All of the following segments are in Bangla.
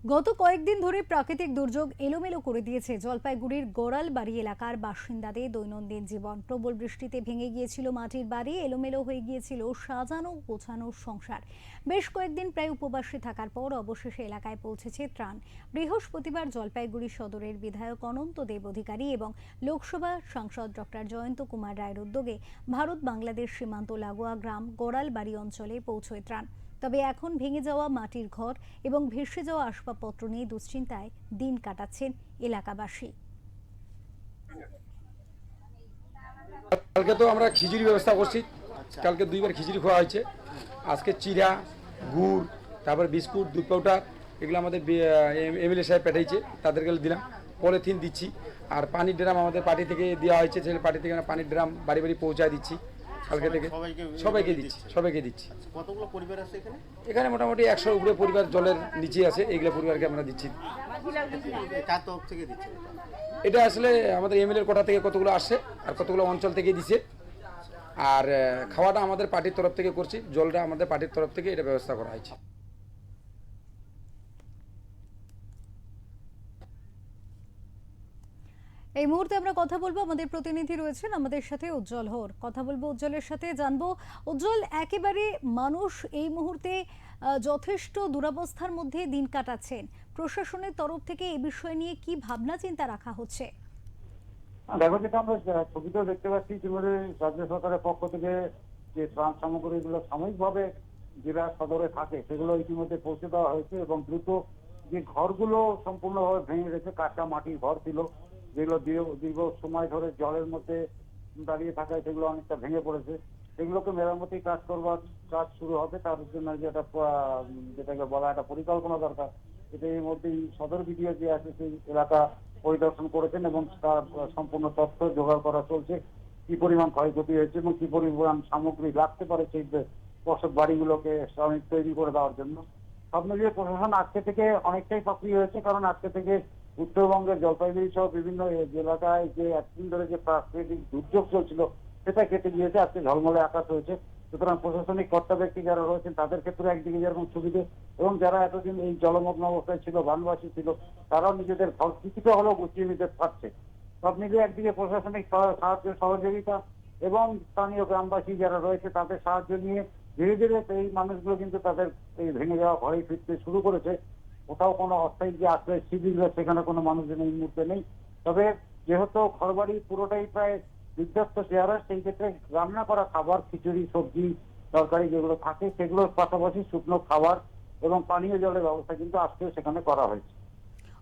গত কয়েকদিন ধরে প্রাকৃতিক দুর্যোগ এলোমেলো করে দিয়েছে জলপাইগুড়ির গোড়ালবাড়ি এলাকার বাসিন্দাদের দৈনন্দিন জীবন। প্রবল বৃষ্টিতে ভেঙে গিয়েছিল মাটির বাড়ি, এলোমেলো হয়ে গিয়েছিল সাজানো গোছানো সংসার। বেশ কয়েকদিন প্রায় উপবাসে থাকার পর অবশেষে এলাকায় পৌঁছেছে ত্রাণ। বৃহস্পতিবার জলপাইগুড়ি সদরের বিধায়ক অনন্ত দেব অধিকারী এবং লোকসভা সাংসদ ডক্টর জয়ন্ত কুমার রায়ের উদ্যোগে ভারত বাংলাদেশ সীমান্ত লাগোয়া গ্রাম গোড়ালবাড়ি অঞ্চলে পৌঁছয় ত্রাণ। তবে এখন ভেঙে যাওয়া মাটির ঘর এবং ভেসে যাওয়া আসবাবপত্র নিয়ে দুশ্চিন্তায় দিন কাটাচ্ছেন এলাকাবাসী। কালকে তো আমরা খিচুড়ি ব্যবস্থা করছি, কালকে 2বার খিচুড়ি খাওয়া হয়েছে। আজকে চিরা, গুড়, তারপরে বিস্কুট, দুধ পাউডার এগুলো আমাদের এমএলএ সাহেব পাঠিয়েছে, তাদেরকে দিলাম। পলিথিন দিচ্ছি, আর পানির ড্রাম আমাদের পার্টি থেকে দেওয়া হয়েছে, ছেলে পার্টি থেকে পানির ড্রাম বাড়ি বাড়ি পৌঁছায় দিচ্ছি। কালকে থেকে সবাইকে দিচ্ছি। কতগুলো পরিবার আছে এখানে? এখানে মোটামুটি 100 উপরে পরিবার জলের নিচে আছে, এইগুলো পরিবারকে আমরা দিচ্ছি। কার তরফ থেকে দিচ্ছে? এটা আসলে আমাদের এমএলএর কোটা থেকে কতগুলো আসছে আর কতগুলো অঞ্চল থেকে দিছে। আর খাওয়াটা আমাদের পার্টির তরফ থেকে করছি, জলটা আমাদের পার্টির তরফ থেকে এটা ব্যবস্থা করা হয়েছে। এই মুহূর্তে আমরা কথা বলবো, আমাদের প্রতিনিধি রয়েছেন আমাদের সাথে উজ্জ্বল হোর। কথা বলবো উজ্জ্বলের সাথে, জানবো উজ্জ্বল, একেবারে মানুষ এই মুহূর্তে যথেষ্ট দুরবস্থার মধ্যে দিন কাটাচ্ছেন। প্রশাসনের তরফ থেকে এই বিষয় নিয়ে কি ভাবনা চিন্তা রাখা হচ্ছে? দেখো, যেটা আমরা ছবিতেও দেখতে পাচ্ছি, ইতিমধ্যে রাজ্য সরকারের পক্ষ থেকে যে ত্রাণ সামগ্রীগুলো সাময়িকভাবে জেলা সদরে থাকে সেগুলো ইতিমধ্যে পৌঁছে দেওয়া হয়েছে এবং দ্রুত যে ঘরগুলো সম্পূর্ণভাবে ভেঙে গেছে, কাঁচা মাটির ঘর ছিল যেগুলো দীর্ঘ সময় ধরে জলের মধ্যে দাঁড়িয়ে থাকায় সেগুলো অনেকটা ভেঙে পড়েছে, সেগুলোকে মেরামতি কাজ শুরু হবে। তার জন্য যেটাকে বলা একটা পরিকল্পনা দরকার। এটা এর মধ্যেই সদর বিডিও যে আছে সেই এলাকা পরিদর্শন করেছেন এবং তার সম্পূর্ণ তথ্য জোগাড় করা চলছে, কি পরিমাণ ক্ষয়ক্ষতি হয়েছে এবং কি পরিমাণ সামগ্রী লাগতে পারে সেই বসত বাড়িগুলোকে তৈরি করে দেওয়ার জন্য। সব মিলিয়ে প্রশাসন আজকে থেকে অনেকটাই সক্রিয় হয়েছে, কারণ আজকে থেকে উত্তরবঙ্গের জলপাইগুড়ি সহ বিভিন্ন এলাকায় যে একদিন ধরে যে প্রাকৃতিক দুর্যোগ চলছিল সেটা কেটে গিয়েছে, আজকে ঝলমলে আকাশ হয়েছে। সুতরাং প্রশাসনিক কর্তা ব্যক্তি যারা রয়েছেন তাদের ক্ষেত্রে একদিকে যেরকম সুবিধে, এবং যারা এতদিন এই জলমগ্ন অবস্থায় ছিল, বানবাসী ছিল, তারাও নিজেদের ঘর কিছুটা হলেও গুছিয়ে নিতে পারছে। সব মিলিয়ে একদিকে প্রশাসনিক সাহায্য সহযোগিতা এবং স্থানীয় গ্রামবাসী যারা রয়েছে তাদের সাহায্য নিয়ে ধীরে ধীরে এই মানুষগুলো কিন্তু তাদের এই ভেঙে যাওয়া ঘরে ফিরতে শুরু করেছে। কোথাও কোনো অস্থায়ী যে আশ্রয় শিবির সেখানে কোনো মানুষজন এই মুহূর্তে নেই। তবে যেহেতু ঘরবাড়ি পুরোটাই প্রায় বিধ্বস্ত চেহারা, সেই ক্ষেত্রে রান্না করা খাবার, খিচুড়ি, সবজি, তরকারি যেগুলো থাকে সেগুলোর পাশাপাশি শুকনো খাবার এবং পানীয় জলের ব্যবস্থা কিন্তু আজকেও সেখানে করা হয়েছে।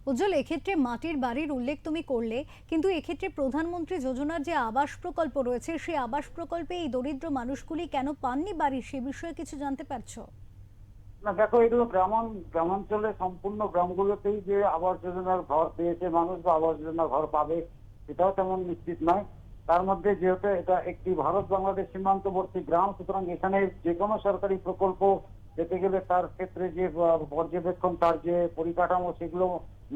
উজ্জ্বল, এক্ষেত্রে মাটির বাড়ির উল্লেখ তুমি করলে, কিন্তু এক্ষেত্রে প্রধানমন্ত্রী যোজনার যে আবাস প্রকল্প রয়েছে সেই আবাস প্রকল্পে এই দরিদ্র মানুষগুলি কেন পাননি বাড়ি, সে বিষয়ে কিছু জানতে পারছো? না দেখো, এগুলো গ্রামাঞ্চলে সম্পূর্ণ গ্রামগুলোতেই যে আবাস যোজনার ঘর পেয়েছে মানুষ বা আবাস যোজনার ঘর পাবে সেটাও তেমন নিশ্চিত নয়। তার মধ্যে যেহেতু এটা একটি ভারত বাংলাদেশ সীমান্তবর্তী গ্রাম, সুতরাং এখানে যে কোনো সরকারি প্রকল্প পেতে গেলে তার ক্ষেত্রে যে পর্যবেক্ষণ, তার যে পরিকাঠামো সেগুলো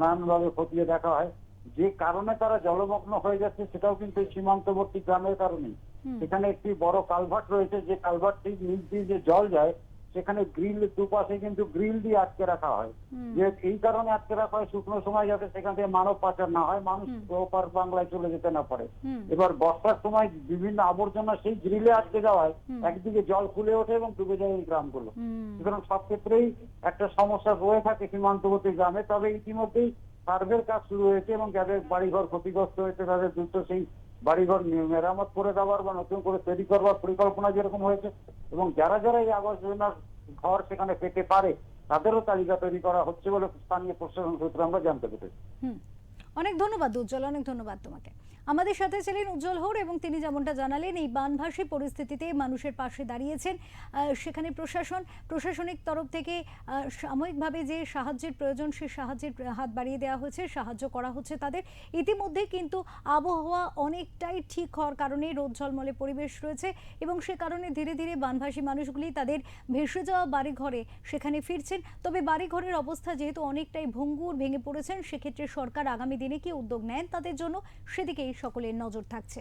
নানানভাবে খতিয়ে দেখা হয়। যে কারণে তারা জলমগ্ন হয়ে যাচ্ছে সেটাও কিন্তু সীমান্তবর্তী গ্রামের কারণেই। সেখানে একটি বড় কালভার্ট রয়েছে, যে কালভার্টটির নিচ দিয়ে যে জল যায় সেখানে গ্রিল দুপাশে কিন্তু গ্রিল দিয়ে আটকে রাখা হয়। যে এই কারণে আটকে রাখা হয় শুকনো সময় যাতে সেখান থেকে মানব পাচার না হয়, মানুষ ওপার বাংলায় চলে যেতে না পারে। এবার বর্ষার সময় বিভিন্ন আবর্জনা সেই গ্রিলে আটকে যাওয়ায় একদিকে জল খুলে ওঠে এবং ডুবে যায় এই গ্রামগুলো। সুতরাং সব ক্ষেত্রেই একটা সমস্যা রয়ে থাকে সীমান্তবর্তী গ্রামে। তবে ইতিমধ্যেই সার্ভের কাজ শুরু হয়েছে এবং যাদের বাড়িঘর ক্ষতিগ্রস্ত হয়েছে তাদের দ্রুত সেই বাড়িঘর মেরামত করে দেওয়ার বা নতুন করে তৈরি করবার পরিকল্পনা যেরকম হয়েছে, এবং যারা যারা এই আবাস যোজনার ঘর সেখানে পেতে পারে তাদেরও তালিকা তৈরি করা হচ্ছে বলে স্থানীয় প্রশাসন সূত্রে আমরা জানতে পেরেছি। অনেক ধন্যবাদ উজ্জ্বল, অনেক ধন্যবাদ তোমাকে। আমাদের সাথে ছিলেন উজ্জ্বল হোর এবং তিনি যেমনটা জানালেন এই বানভাসী পরিস্থিতিতে মানুষের পাশে দাঁড়িয়েছেন। সেখানে প্রশাসনিক তরফ থেকে সাময়িকভাবে যে সাহায্যের প্রয়োজন সে সাহায্যের হাত বাড়িয়ে দেওয়া হয়েছে, সাহায্য করা হচ্ছে তাদের। ইতিমধ্যে কিন্তু আবহাওয়া অনেকটাই ঠিক হওয়ার কারণে রোদ ঝলমলে পরিবেশ রয়েছে এবং সে কারণে ধীরে ধীরে বানভাসী মানুষগুলি তাদের ভেসে যাওয়া বাড়িঘরে সেখানে ফিরছেন। তবে বাড়িঘরের অবস্থা যেহেতু অনেকটাই ভঙ্গুর, ভেঙে পড়েছেন, সেক্ষেত্রে সরকার আগামী দিনে কি উদ্যোগ নেন তাদের জন্য সেদিকেই সকলের নজর থাকছে।